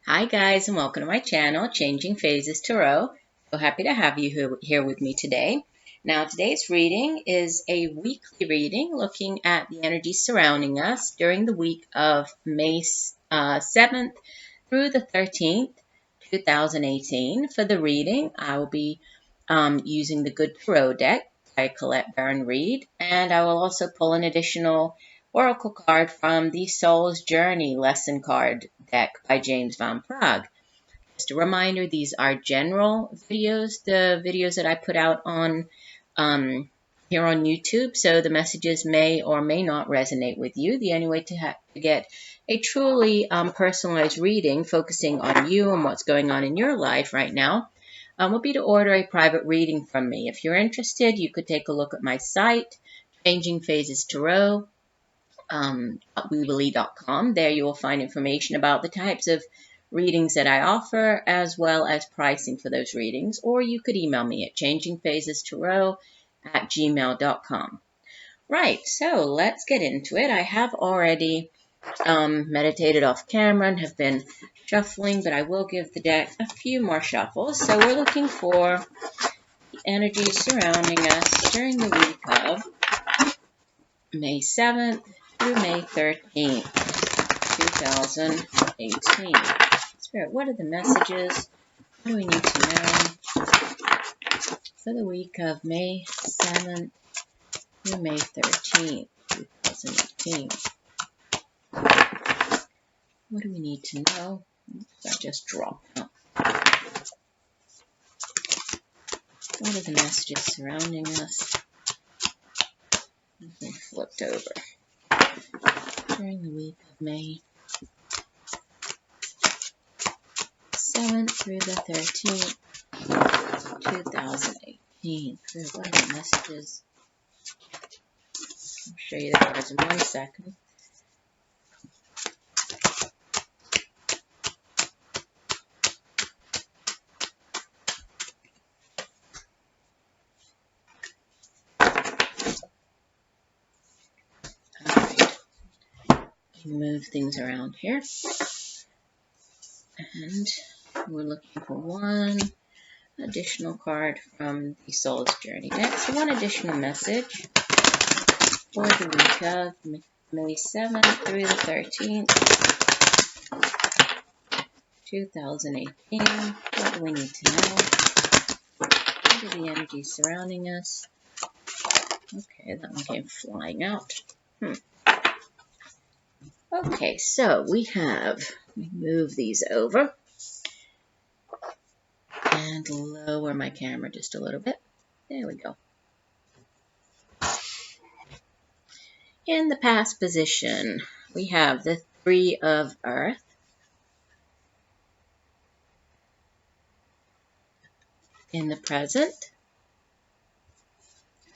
Hi guys, and welcome to my channel, Changing Phases Tarot. So happy to have you here with me today. Now today's reading is a weekly reading looking at the energy surrounding us during the week of May 7th through the 13th, 2018. For the reading, I will be using the Good Tarot deck by Colette Baron-Reid, and I will also pull an additional Oracle card from the Soul's Journey lesson card deck by James van Praagh. Just a reminder, these are general videos, the videos that I put out on here on YouTube, so the messages may or may not resonate with you. The only way to get a truly personalized reading focusing on you and what's going on in your life right now will be to order a private reading from me. If you're interested, you could take a look at my site, Changing Phases Tarot. Weebly.com. There you will find information about the types of readings that I offer, as well as pricing for those readings. Or you could email me at changingphasestarot@gmail.com. Right, so let's get into it. I have already meditated off camera and have been shuffling, but I will give the deck a few more shuffles. So we're looking for the energy surrounding us during the week of May 7th through May 13th, 2018. Spirit, what are the messages? What do we need to know for the week of May 7th through May 13th, 2018? What do we need to know? Oops, I just dropped out. What are the messages surrounding us? They flipped over. During the week of May 7th through the 13th, 2018. What are the messages? I'll show you the cards in 1 second. Move things around here, and we're looking for one additional card from the Soul's Journey deck. So one additional message for the week of May 7th through the 13th, 2018. What do we need to know? What are the energies surrounding us? Okay, that one came flying out. Okay, so we move these over and lower my camera just a little bit. There we go. In the past position, we have the Three of Earth. In the present,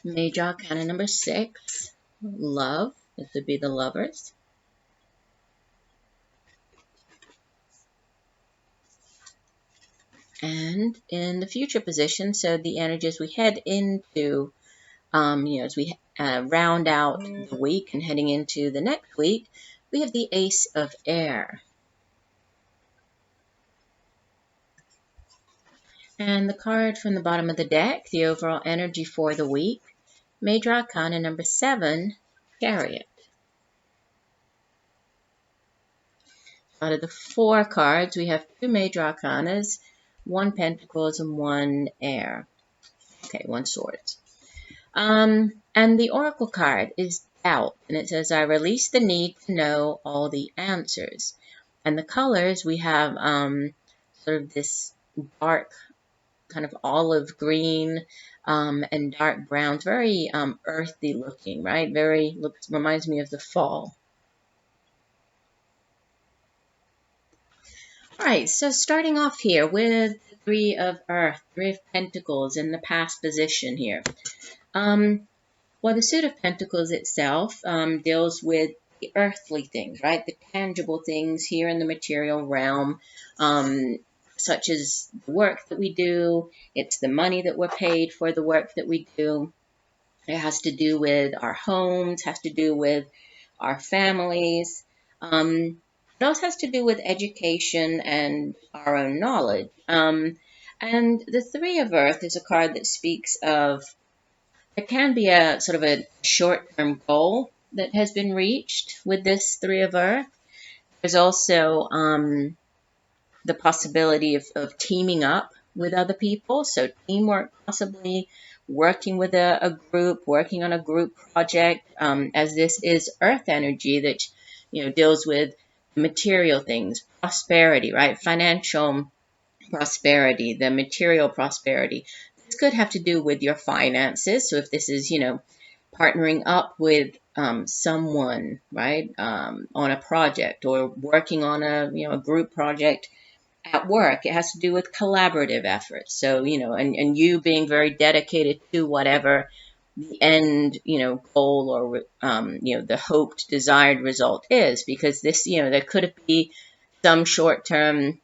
Major Arcana number 6, Love. This would be the Lovers. And in the future position, so the energies we head into, as we round out the week and heading into the next week, we have the Ace of Air. And the card from the bottom of the deck, the overall energy for the week, Major Arcana number 7, Chariot. Out of the 4 cards, we have 2 Major Arcanas, 1 Pentacles, and 1 Air. Okay, 1 Swords. And the Oracle card is Doubt, and it says, I release the need to know all the answers. And the colors, we have sort of this dark, kind of olive green and dark browns, very earthy looking, right? Reminds me of the fall. All right, so starting off here with the Three of Earth, 3 of Pentacles in the past position here. Well, the Suit of Pentacles itself deals with the earthly things, right? The tangible things here in the material realm, such as the work that we do. It's the money that we're paid for the work that we do. It has to do with our homes, has to do with our families. It also has to do with education and our own knowledge. And the Three of Earth is a card that speaks of, it can be a sort of a short-term goal that has been reached with this Three of Earth. There's also the possibility of teaming up with other people. So teamwork, possibly working with a group, working on a group project, as this is earth energy that, deals with material things, prosperity, right? Financial prosperity, the material prosperity. This could have to do with your finances. So if this is, partnering up with someone, right, on a project, or working on a group project at work, it has to do with collaborative efforts. So, and you being very dedicated to whatever the end, goal, or, the hoped desired result is, because this, there could be some short-term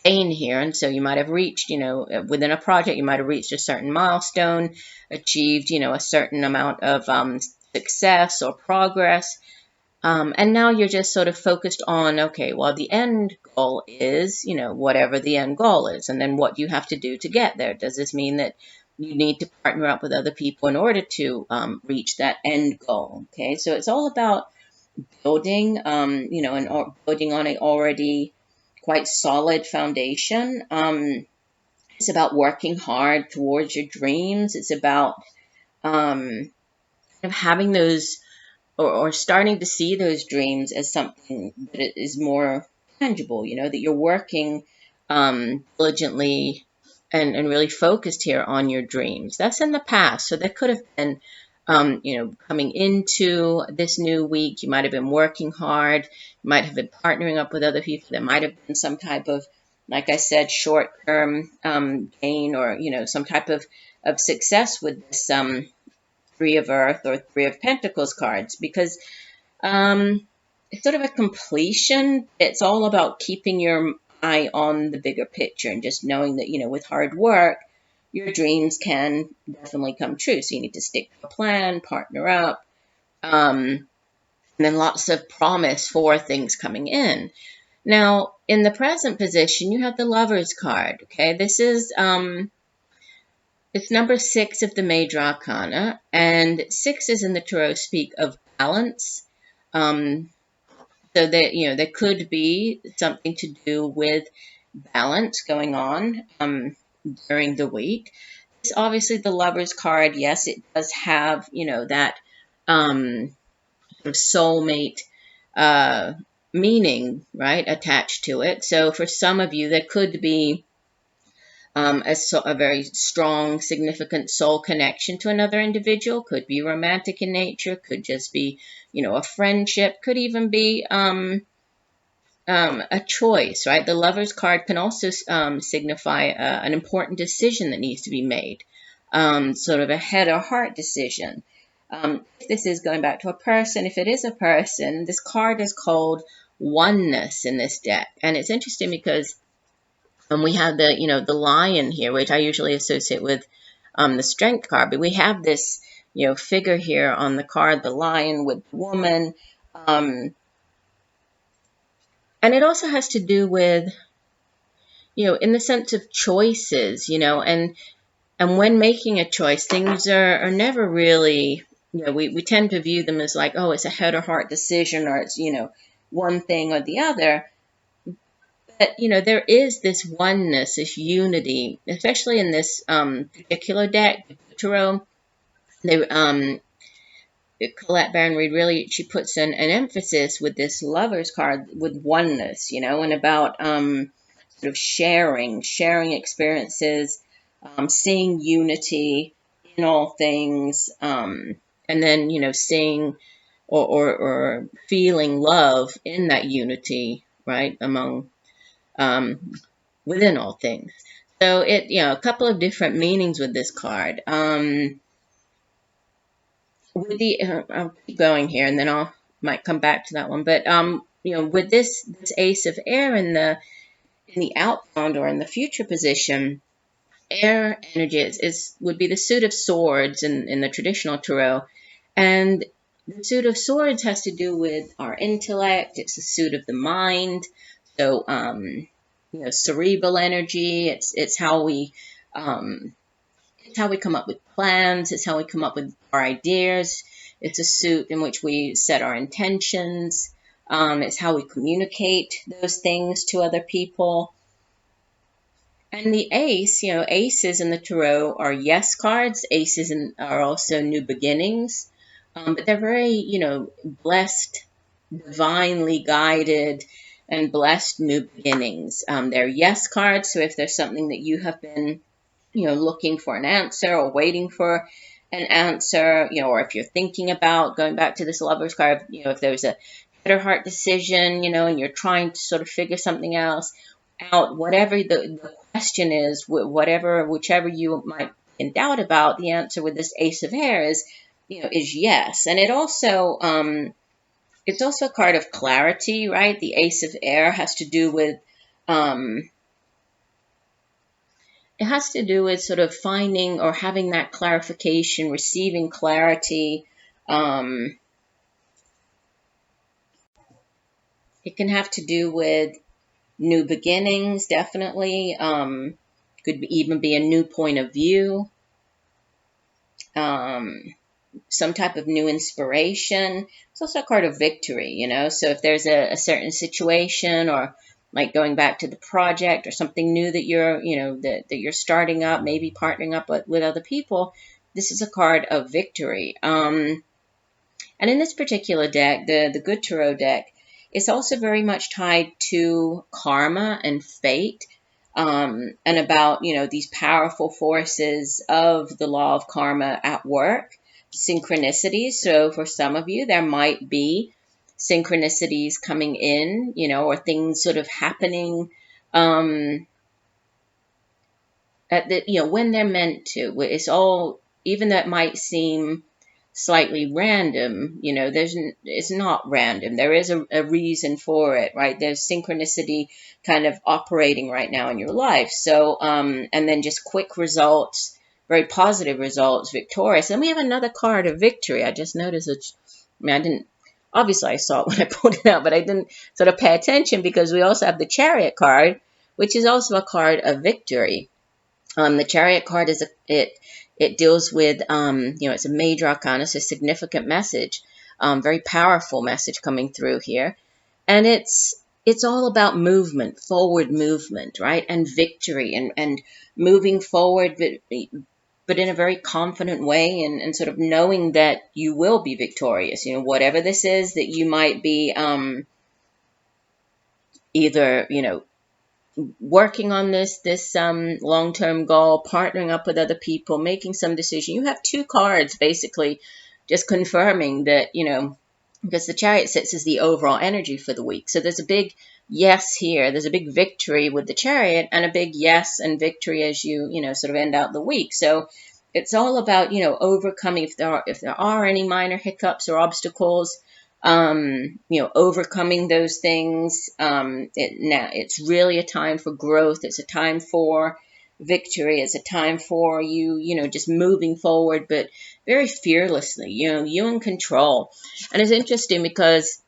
gain here. And so you might have reached, within a project, you might have reached a certain milestone, achieved, a certain amount of success or progress. And now you're just sort of focused on, okay, well, the end goal is, whatever the end goal is, and then what you have to do to get there. Does this mean that you need to partner up with other people in order to reach that end goal? Okay, so it's all about building, and building on a already quite solid foundation. It's about working hard towards your dreams. It's about having those, or starting to see those dreams as something that is more tangible, that you're working diligently and really focused here on your dreams. That's in the past. So that could have been, coming into this new week, you might have been working hard, you might have been partnering up with other people. There might have been some type of, like I said, short-term gain, or, some type of success with this Three of Earth or Three of Pentacles cards, because it's sort of a completion. It's all about keeping your eye on the bigger picture and just knowing that, with hard work, your dreams can definitely come true. So you need to stick to a plan, partner up, and then lots of promise for things coming in. Now, in the present position, you have the Lover's card. Okay, this is it's number 6 of the Major Arcana, and 6s in the Tarot speak of balance. So that, there could be something to do with balance going on during the week. It's obviously the Lover's card. Yes, it does have, that sort of soulmate meaning, right, attached to it. So for some of you, there could be a very strong, significant soul connection to another individual. Could be romantic in nature, could just be, a friendship, could even be a choice, right? The Lover's card can also signify an important decision that needs to be made, sort of a head or heart decision. If this is going back to a person, if it is a person, this card is called Oneness in this deck. And it's interesting because we have the lion here, which I usually associate with the Strength card, but we have this, figure here on the card, the lion with the woman. And it also has to do with, in the sense of choices, and when making a choice, things are never really, we tend to view them as like, oh, it's a head or heart decision, or it's, one thing or the other. But, there is this oneness, this unity, especially in this particular deck, Tarot. Colette Baron-Reid really, she puts an emphasis with this Lover's card with oneness, and about sort of sharing experiences, seeing unity in all things, and then, seeing or feeling love in that unity, right, among within all things. So it, a couple of different meanings with this card. With the, I'll keep going here, and then might come back to that one. But with this Ace of Air in the outbound or in the future position, air energy would be the suit of swords in the traditional tarot, and The suit of swords has to do with our intellect. It's the suit of the mind. So, cerebral energy. It's how we come up with plans. It's how we come up with our ideas. It's a suit in which we set our intentions. It's how we communicate those things to other people. And the ace, aces in the tarot are yes cards. Aces are also new beginnings. But they're very, blessed, divinely guided, and blessed new beginnings. They're yes cards. So if there's something that you have been, looking for an answer or waiting for an answer, or if you're thinking about going back to this lover's card, if there's a head or heart decision, and you're trying to sort of figure something else out, whatever the question is, whichever you might be in doubt about, the answer with this Ace of Hair is yes. And it's also a card of clarity, right? The Ace of Air has to do with sort of finding or having that clarification, receiving clarity. It can have to do with new beginnings, definitely. Could even be a new point of view. Some type of new inspiration. It's also a card of victory, So if there's a certain situation, or like going back to the project or something new that you're, that you're starting up, maybe partnering up with other people, this is a card of victory. And in this particular deck, the Good Tarot deck, it's also very much tied to karma and fate, and about, these powerful forces of the law of karma at work, synchronicities. So for some of you, there might be synchronicities coming in, or things sort of happening when they're meant to. It's all, even though it might seem slightly random, it's not random. There is a reason for it, right? There's synchronicity kind of operating right now in your life. So, and then just quick results, very positive results, victorious. And we have another card of victory. I just noticed obviously I saw it when I pulled it out, but I didn't sort of pay attention because we also have the Chariot card, which is also a card of victory. The Chariot card it deals with, it's a major arcana, so a significant message, very powerful message coming through here. And it's all about movement, forward movement, right? And victory and moving forward, but in a very confident way, and sort of knowing that you will be victorious. Whatever this is that you might be either, working on this long-term goal, partnering up with other people, making some decision. You have two cards basically just confirming that, because the Chariot sits as the overall energy for the week. So there's a big yes here. There's a big victory with the Chariot, and a big yes and victory as you, sort of end out the week. So it's all about, overcoming if there are any minor hiccups or obstacles, overcoming those things. It's really a time for growth. It's a time for victory. It's a time for you, just moving forward, but very fearlessly, you in control. And it's interesting because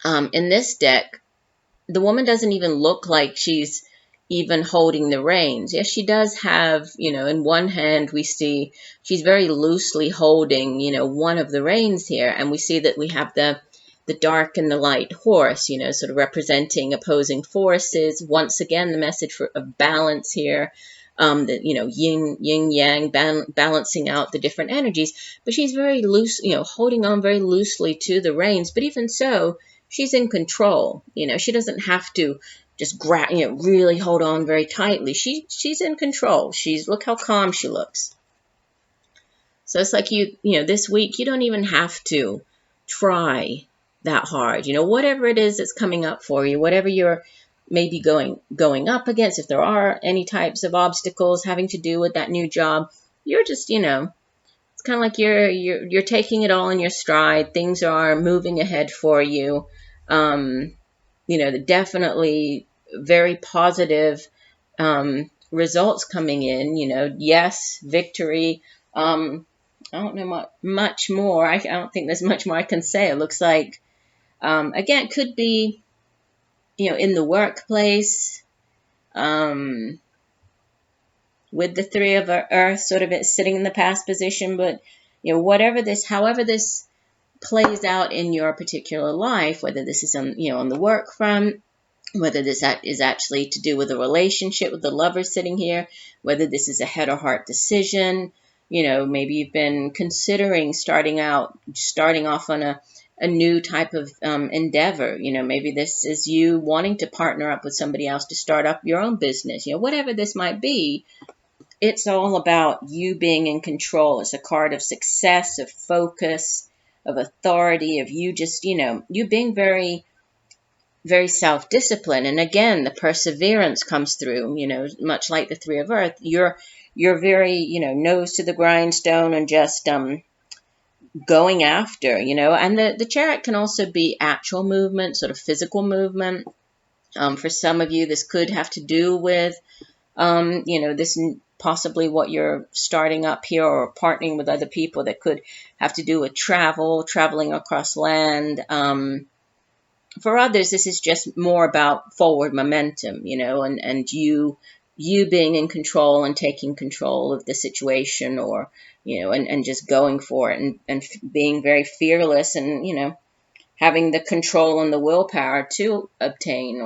in this deck, the woman doesn't even look like she's even holding the reins. Yes, she does have, in one hand we see she's very loosely holding, one of the reins here. And we see that we have the dark and the light horse, sort of representing opposing forces. Once again, the message of balance here, that, yin yang, balancing out the different energies. But she's very loose, holding on very loosely to the reins. But even so, she's in control. She doesn't have to just really hold on very tightly. She's in control. Look how calm she looks. So it's like this week you don't even have to try that hard. Whatever it is that's coming up for you, whatever you're maybe going up against, if there are any types of obstacles having to do with that new job, you're just, it's kind of like you're taking it all in your stride. Things are moving ahead for you. Definitely very positive results coming in, yes, victory. I don't know much more. I don't think there's much more I can say. It looks like, again, it could be, in the workplace, with the Three of Earth, sort of it sitting in the past position. But, however this plays out in your particular life, whether this is on the work front, whether this is actually to do with a relationship with the lover sitting here, whether this is a head or heart decision, maybe you've been considering starting off on a new type of endeavor. Maybe this is you wanting to partner up with somebody else to start up your own business. Whatever this might be, it's all about you being in control. It's a card of success, of focus, of authority, of you just, you being very, very self-disciplined. And again, the perseverance comes through, much like the Three of Earth. You're very, nose to the grindstone and just going after, and the Chariot can also be actual movement, sort of physical movement. For some of you, this could have to do with, this possibly what you're starting up here, or partnering with other people, that could have to do with traveling across land. For others, this is just more about forward momentum, and you being in control and taking control of the situation, or, and just going for it, and being very fearless, and, having the control and the willpower to attain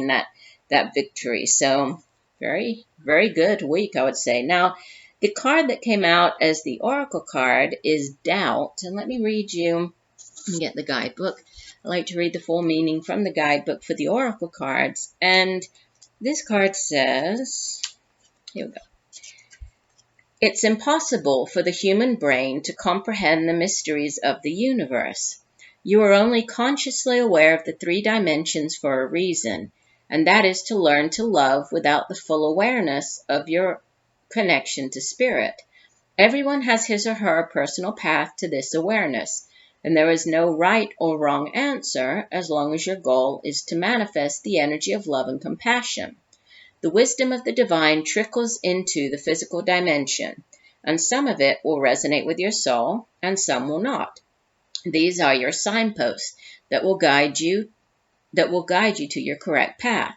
that victory. So very, very good week, I would say. Now, the card that came out as the Oracle card is Doubt. And let me read you and get the guidebook. I like to read the full meaning from the guidebook for the Oracle cards. And this card says, here we go. It's impossible for the human brain to comprehend the mysteries of the universe. You are only consciously aware of the three dimensions for a reason, and that is to learn to love without the full awareness of your connection to spirit. Everyone has his or her personal path to this awareness, and there is no right or wrong answer as long as your goal is to manifest the energy of love and compassion. The wisdom of the divine trickles into the physical dimension, and some of it will resonate with your soul, and some will not. These are your signposts that will guide you to your correct path.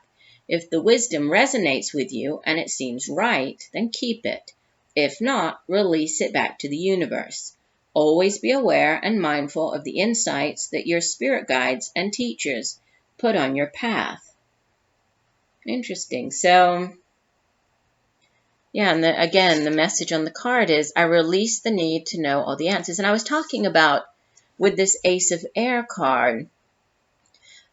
If the wisdom resonates with you and it seems right, then keep it. If not, release it back to the universe. Always be aware and mindful of the insights that your spirit guides and teachers put on your path. Interesting. So, yeah, and again, the message on the card is, I release the need to know all the answers. And I was talking about, with this Ace of Air card,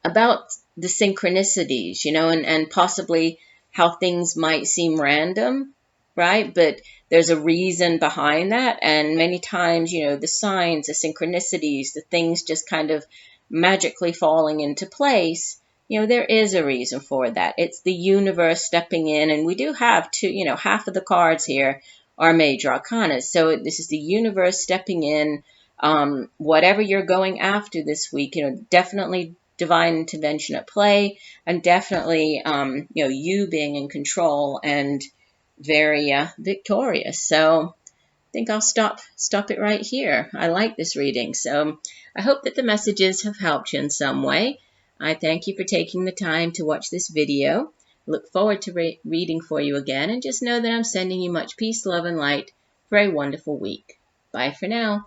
about the synchronicities, and possibly how things might seem random, right? But there's a reason behind that. And many times, the signs, the synchronicities, the things just kind of magically falling into place, there is a reason for that. It's the universe stepping in. And we do have half of the cards here are major arcana. So this is the universe stepping in. Whatever you're going after this week, definitely divine intervention at play, and definitely, you being in control and very victorious. So I think I'll stop it right here. I like this reading. So I hope that the messages have helped you in some way. I thank you for taking the time to watch this video. Look forward to reading for you again, and just know that I'm sending you much peace, love, and light for a wonderful week. Bye for now.